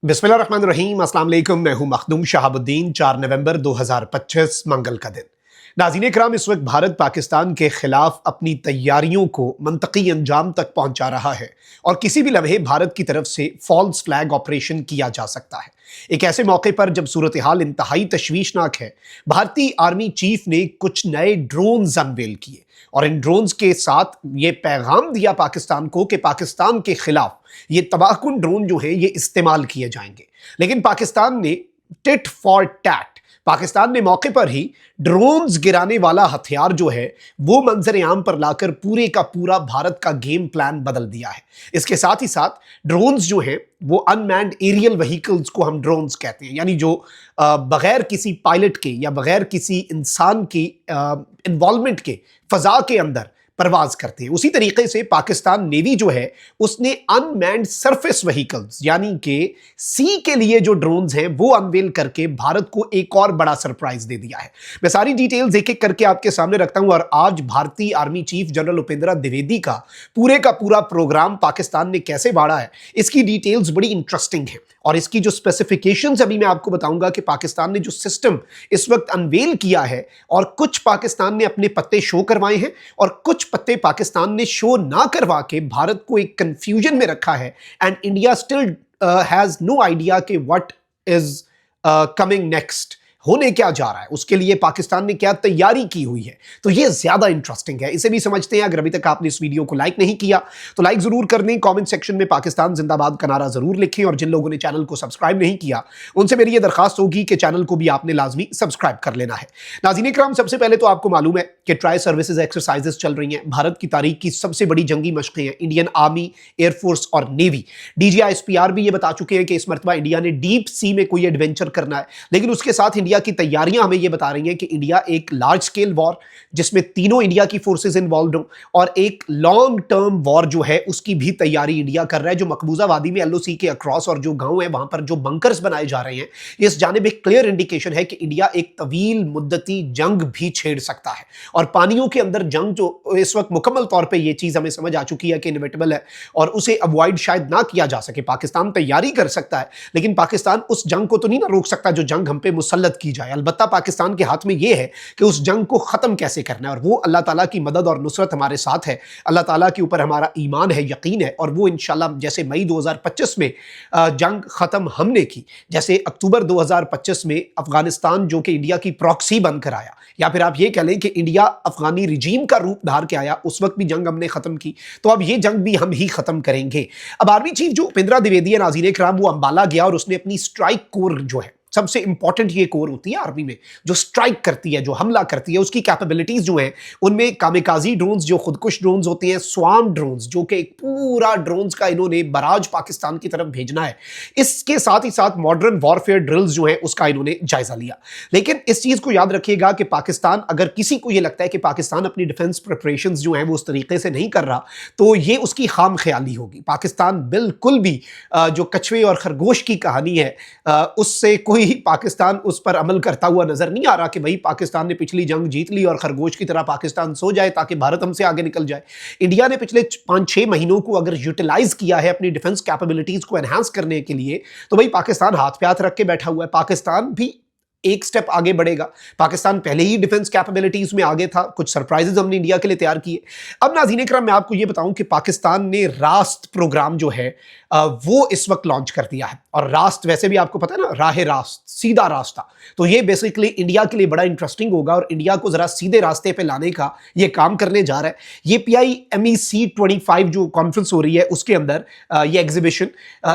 बिस्मिल्लाहिर्रहमानिर्रहीम, अस्सलाम वालेकुम। मैं हूं मखदूम शहाबुद्दीन। 4 नवंबर 2025 मंगल का दिन। नाज़रीन इकराम, इस वक्त भारत पाकिस्तान के खिलाफ अपनी तैयारियों को मंतकी अंजाम तक पहुंचा रहा है और किसी भी लम्हे भारत की तरफ से फॉल्स फ्लैग ऑपरेशन किया जा सकता है। एक ऐसे मौके पर जब सूरत हाल इंतहाई तशवीशनाक है, भारतीय आर्मी चीफ ने कुछ नए ड्रोन्स अनवेल किए और इन ड्रोन्स के साथ ये पैगाम दिया पाकिस्तान को कि पाकिस्तान के खिलाफ ये तबाहकुन ड्रोन जो है ये इस्तेमाल किए जाएंगे। लेकिन पाकिस्तान ने टिट फॉर टैट, पाकिस्तान ने मौके पर ही ड्रोन्स गिराने वाला हथियार जो है वो मंजर आम पर लाकर पूरे का पूरा भारत का गेम प्लान बदल दिया है। इसके साथ ही साथ ड्रोन्स जो है वो अनमैन्ड एरियल व्हीकल्स को हम ड्रोन्स कहते हैं, यानी जो बगैर किसी पायलट के या बगैर किसी इंसान की इन्वॉल्वमेंट के फजा के अंदर परवाज करते हैं। उसी तरीके से पाकिस्तान नेवी जो है उसने अनमैन्ड सरफेस व्हीकल्स यानी कि सी के लिए जो ड्रोन्स हैं वो अनवेल करके भारत को एक और बड़ा सरप्राइज दे दिया है। मैं सारी डिटेल्स एक एक करके आपके सामने रखता हूं और आज भारतीय army chief general Upendra Dwivedi का पूरा प्रोग्राम पाकिस्तान ने कैसे बाढ़ा है, इसकी डिटेल्स बड़ी इंटरेस्टिंग है और इसकी जो स्पेसिफिकेशंस अभी मैं आपको बताऊंगा कि पाकिस्तान ने जो सिस्टम इस वक्त अनवेल किया है और कुछ पाकिस्तान ने अपने पत्ते शो करवाए हैं और कुछ पत्ते पाकिस्तान ने शो ना करवा के भारत को एक कंफ्यूजन में रखा है and India still has no idea कि व्हाट इज कमिंग नेक्स्ट, होने क्या जा रहा है, उसके लिए पाकिस्तान ने क्या तैयारी की हुई है। तो ये ज्यादा इंटरेस्टिंग है, इसे भी समझते हैं। अगर अभी तक आपने इस वीडियो को लाइक नहीं किया तो लाइक जरूर कर दें, कमेंट सेक्शन में पाकिस्तान जिंदाबाद का नारा जरूर लिखें और जिन लोगों ने चैनल को सब्सक्राइब नहीं किया उनसे मेरी ये दरखास्त होगी कि चैनल को भी आपने लाजमी सब्सक्राइब कर लेना है। नाज़रीन इकराम, सबसे पहले तो आपको मालूम है कि ट्राई सर्विसेज एक्सरसाइजेस चल रही हैं। भारत की तारीख की सबसे बड़ी जंगी मशकें हैं। इंडियन आर्मी, एयरफोर्स और नेवी, DGISPR भी ये बता चुके हैं कि इस मरतबा इंडिया ने डीप सी में कोई एडवेंचर करना है। लेकिन उसके साथ इंडिया की तैयारियां हमें ये बता रही हैं कि इंडिया एक लार्ज स्केल वॉर जिसमें तीनों इंडिया की फोर्सेस इन्वॉल्व हो और एक लॉन्ग टर्म वॉर जो है उसकी भी तैयारी इंडिया कर रहा है। जो मकबूजा वादी में LOC के अक्रॉस और जो गांव है वहां पर जो बंकर्स बनाए जा रहे हैं, इस जानिब एक क्लियर इंडिकेशन है कि इंडिया एक तवील मुद्दती जंग भी छेड़ सकता है और पानियों के अंदर जंग जो इस वक्त मुकम्मल तौर पर यह चीज हमें समझ आ चुकी है कि इनविटेबल है और उसे अवॉइड शायद ना किया जा सके। पाकिस्तान तैयारी कर सकता है लेकिन पाकिस्तान उस जंग को तो नहीं ना रोक सकता जो जंग हम पे मुसल्लत की जाए। अलबत्ता पाकिस्तान के हाथ में यह है कि उस जंग को खत्म कैसे करना है और वो अल्लाह ताला की मदद और नुसरत हमारे साथ है। अल्लाह ताला के ऊपर हमारा ईमान है, यकीन है और वो इंशाल्लाह जैसे मई 2025 में जंग खत्म हमने की, जैसे अक्टूबर 2025 में अफगानिस्तान जो कि इंडिया की प्रॉक्सी बनकर आया, या फिर आप ये कह लें कि इंडिया अफगानी रिजीम का रूप धार के आया, उस वक्त भी जंग हमने खत्म की, तो अब ये जंग भी हम ही खत्म करेंगे। अब आर्मी चीफ जो उपेंद्र द्विवेदी है, नाज़रीन इकराम, वो अंबाला गया और उसने अपनी स्ट्राइक कोर जो है, सबसे इंपॉर्टेंट ये कोर होती है आर्मी में जो स्ट्राइक करती है, जो हमला करती है, उसकी कैपेबिलिटीज जो हैं उनमें कामिकाजी ड्रोन्स जो खुदकुश ड्रोन्स होते हैं, स्वार्म ड्रोन्स जो कि एक पूरा ड्रोन्स का इन्होंने बराज पाकिस्तान की तरफ भेजना है, इसके साथ ही साथ मॉडर्न वॉरफेयर ड्रिल्स जो है उसका इन्होंने जायजा लिया। लेकिन इस चीज को याद रखिएगा कि पाकिस्तान, अगर किसी को यह लगता है कि पाकिस्तान अपनी डिफेंस प्रिपरेशंस जो हैं वो उस तरीके से नहीं कर रहा तो ये उसकी खाम ख्याली होगी। पाकिस्तान बिल्कुल भी जो कछुए और खरगोश की कहानी है उससे कोई पाकिस्तान उस पर अमल करता हुआ नजर नहीं आ रहा कि भाई पाकिस्तान ने पिछली जंग जीत ली और खरगोश की तरह पाकिस्तान सो जाए ताकि भारत हमसे आगे निकल जाए। इंडिया ने पिछले 5-6 महीनों को अगर यूटिलाइज किया है अपनी डिफेंस कैपेबिलिटीज को एनहांस करने के लिए तो भाई पाकिस्तान हाथ पे हाथ रख के बैठा हुआ है। पाकिस्तान भी एक स्टेप आगे बढ़ेगा। पाकिस्तान पहले ही डिफेंस कैपेबिलिटीज में आगे था, कुछ सरप्राइजेस हमने इंडिया के लिए तैयार किए। अब नाज़रीन इकराम, मैं आपको यह बताऊं कि पाकिस्तान ने रास्त प्रोग्राम जो है वो इस वक्त लॉन्च कर दिया है और रास्त वैसे भी आपको पता है ना, राह रास्त, सीधा रास्ता, तो ये बेसिकली इंडिया के लिए बड़ा इंटरेस्टिंग होगा और इंडिया को जरा सीधे रास्ते पे लाने का ये काम करने जा रहा है। ये PIMEC25 जो कॉन्फ्रेंस हो रही है उसके अंदर ये एग्जीबिशन,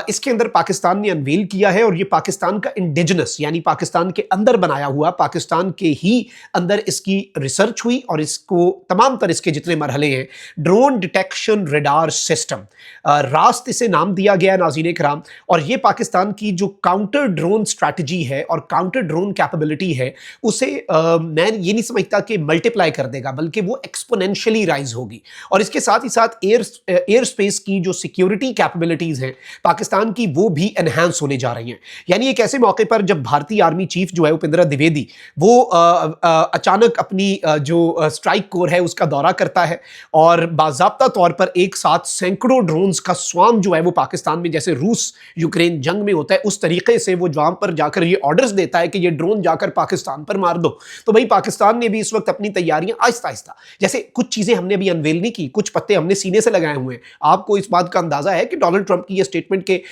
इसके अंदर पाकिस्तान ने अनवील किया है और ये पाकिस्तान का इंडिजिनस यानी पाकिस्तान के अंदर बनाया हुआ, पाकिस्तान के ही अंदर इसकी रिसर्च हुई और इसको तमाम तरह इसके जितने मरहले हैं, ड्रोन डिटेक्शन रडार सिस्टम, रास्त इसे नाम दिया गया नाज़रीन इकराम। और ये पाकिस्तान की जो काउंटर ड्रोन स्ट्रैटेजी है और काउंटर ड्रोन कैपेबिलिटी है उसे मैं ये नहीं समझता कि मल्टीप्लाई कर देगा, बल्कि वो एक्सपोनेंशियली राइज होगी। और इसके साथ ही साथ एयर स्पेस की जो सिक्योरिटी कैपेबिलिटीज हैं पाकिस्तान की वो भी एनहांस होने जा रही हैं। यानी एक ऐसे मौके पर जब भारतीय आर्मी चीफ जो है उपेंद्र द्विवेदी वो अचानक अपनी जो स्ट्राइक कोर है उसका दौरा करता है और बाज़ाब्ता तौर पर एक साथ सैकड़ों ड्रोन्स का स्वाम जो है वो पाकिस्तान में, जैसे रूस यूक्रेन जंग में होता है उस तरीके से वो वहां पर जाकर ये ऑर्डर्स देता है कि ये ड्रोन जाकर पाकिस्तान पर मार दो। तो भाई पाकिस्तान ने भी इस वक्त अपनी तैयारियां आहिस्ता आहिस्ता, जैसे कुछ चीजें हमने अभी अनवेल नहीं की, कुछ पत्ते हमने सीने से लगाए हुए हैं। आपको इस बात का अंदाजा है कि डोनाल्ड ट्रंप की ये स्टेटमेंट के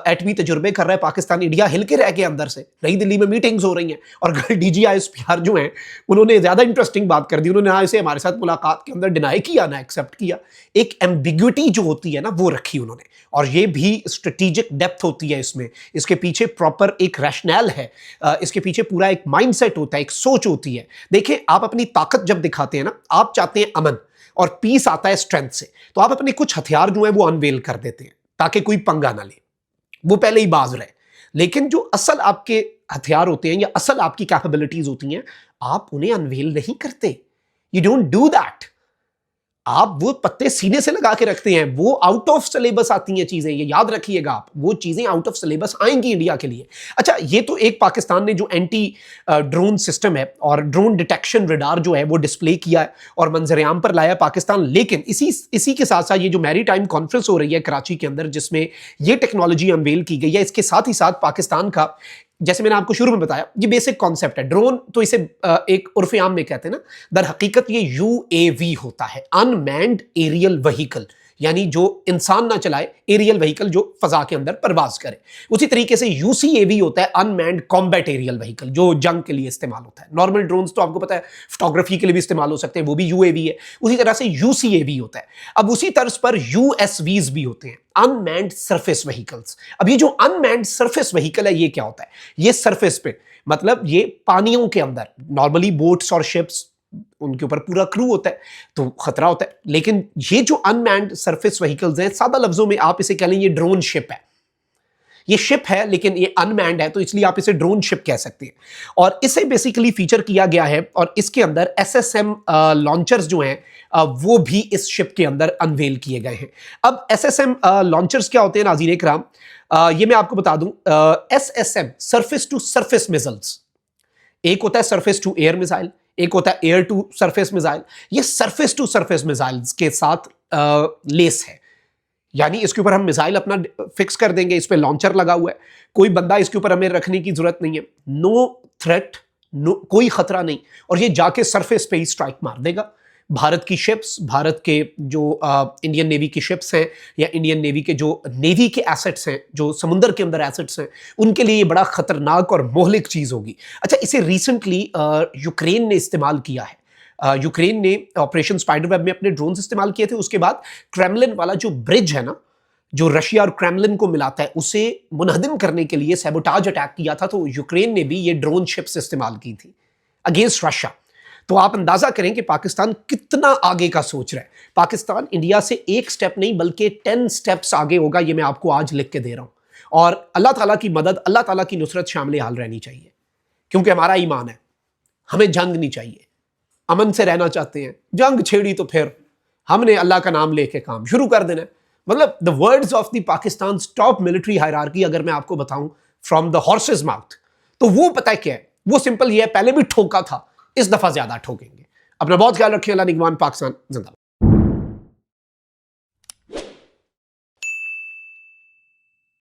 एटमी तजुर्बे कर रहा है पाकिस्तान, इंडिया हिल के रह के अंदर से, नई दिल्ली में मीटिंग्स हो रही हैं और DGISPR जो है उन्होंने ज्यादा इंटरेस्टिंग बात कर दी, उन्होंने ना इसे हमारे साथ मुलाकात के अंदर डिनाई किया ना एक्सेप्ट किया, एक एम्बिग्विटी जो होती है ना वो रखी उन्होंने। और ये भी स्ट्रेटेजिक डेप्थ होती है इसमें, इसके पीछे प्रॉपर एक रैशनल है, इसके पीछे पूरा एक माइंडसेट होता है, एक सोच होती है। देखिए आप अपनी ताकत जब दिखाते हैं ना, आप चाहते हैं अमन और पीस आता है स्ट्रेंथ से, तो आप अपने कुछ हथियार जो है वो अनवेल कर देते हैं ताकि कोई पंगा ना ले, वो पहले ही बाज रहे। लेकिन जो असल आपके हथियार होते हैं या असल आपकी कैपेबिलिटीज होती हैं, आप उन्हें अनवेल नहीं करते। You don't do that. आप वो पत्ते सीने से लगा के रखते हैं, वो आउट ऑफ सिलेबस आती हैं चीजें, ये याद रखिएगा आप, वो चीजें आउट ऑफ सिलेबस आएंगी इंडिया के लिए। अच्छा, ये तो एक पाकिस्तान ने जो एंटी ड्रोन सिस्टम है और ड्रोन डिटेक्शन रडार जो है वो डिस्प्ले किया है और मंजरेआम पर लाया पाकिस्तान। लेकिन इसी के साथ साथ ये जो मैरीटाइम कॉन्फ्रेंस हो रही है कराची के अंदर जिसमें ये टेक्नोलॉजी अनवेल की गई है, इसके साथ ही साथ पाकिस्तान का, जैसे मैंने आपको शुरू में बताया, ये बेसिक कॉन्सेप्ट है। ड्रोन तो इसे एक उर्फ आम में कहते हैं ना, दर हकीकत ये UAV होता है, अनमैन्ड एरियल व्हीकल, यानी जो इंसान ना चलाए, एरियल व्हीकल जो फजा के अंदर परवाज करे। उसी तरीके से UCAV होता है, अनमैन्ड कॉम्बैट एरियल व्हीकल, जो जंग के लिए इस्तेमाल होता है। नॉर्मल ड्रोन्स तो आपको पता है फोटोग्राफी के लिए भी इस्तेमाल हो सकते हैं, वो भी UAV है। उसी तरह से UCAV होता है। अब उसी तर्ज पर USVs भी होते हैं, अनमैन्ड सरफेस व्हीकल्स। अब ये जो अनमैन्ड सरफेस व्हीकल है ये क्या होता है? ये सरफेस पे, मतलब ये पानियों के अंदर, नॉर्मली बोट्स और शिप्स, उनके ऊपर पूरा क्रू होता है तो खतरा होता है। लेकिन ये जो अनमैन्ड सरफेस व्हीकल्स हैं, सादा लफ्जों में आप इसे कह लें ये ड्रोन शिप है। ये शिप है लेकिन ये अनमैन्ड है, तो इसलिए आप इसे ड्रोन शिप कह सकते हैं। और इसे बेसिकली फीचर किया गया है और इसके अंदर SSM लॉन्चर्स जो हैं वो भी इस शिप के अंदर अनवेल किए गए हैं। अब SSM लॉन्चर्स क्या होते हैं नाज़रीन इकराम, ये मैं आपको बता दूं। SSM surface to surface missiles, एक होता है सरफेस टू एयर मिसाइल, एक होता है एयर टू सरफेस मिसाइल। ये सरफेस टू सरफेस मिसाइल्स के साथ लेस है, यानी इसके ऊपर हम मिसाइल अपना फिक्स कर देंगे, इस पे लॉन्चर लगा हुआ है, कोई बंदा इसके ऊपर हमें रखने की जरूरत नहीं है, नो थ्रेट, नो कोई खतरा नहीं, और ये जाके सरफेस पे ही स्ट्राइक मार देगा। भारत की शिप्स, भारत के जो इंडियन नेवी की शिप्स हैं या इंडियन नेवी के जो नेवी के एसेट्स हैं, जो समुद्र के अंदर एसेट्स हैं, उनके लिए ये बड़ा खतरनाक और मोहलिक चीज होगी। अच्छा, इसे रिसेंटली यूक्रेन ने इस्तेमाल किया है। यूक्रेन ने ऑपरेशन स्पाइडरवेब में अपने ड्रोन्स इस्तेमाल किए थे। उसके बाद क्रेमलिन वाला जो ब्रिज है ना, जो रशिया और क्रेमलिन को मिलाता है, उसे मुनहदिम करने के लिए सैबोटाज अटैक किया था, तो यूक्रेन ने भी ये ड्रोन शिप्स इस्तेमाल की थी अगेंस्ट रशिया। तो आप अंदाजा करें कि पाकिस्तान कितना आगे का सोच रहा है। पाकिस्तान इंडिया से एक स्टेप नहीं बल्कि 10 स्टेप्स आगे होगा, ये मैं आपको आज लिख के दे रहा हूं। और अल्लाह ताला की मदद, अल्लाह ताला की नुसरत शामिल हाल रहनी चाहिए, क्योंकि हमारा ईमान है, हमें जंग नहीं चाहिए, अमन से रहना चाहते हैं। जंग छेड़ी तो फिर हमने अल्लाह का नाम लेके काम शुरू कर देना है। मतलब the words of the Pakistan top military hierarchy अगर मैं आपको बताऊं फ्रॉम द हॉर्सेस माउथ, तो वो पता है क्या है, वो सिंपल ये है, पहले भी ठोका था, इस दफा ज्यादा ठोकेंगे। अपना बहुत ख्याल रखिए। अल्लाह निगहबान। पाकिस्तान जिंदाबाद।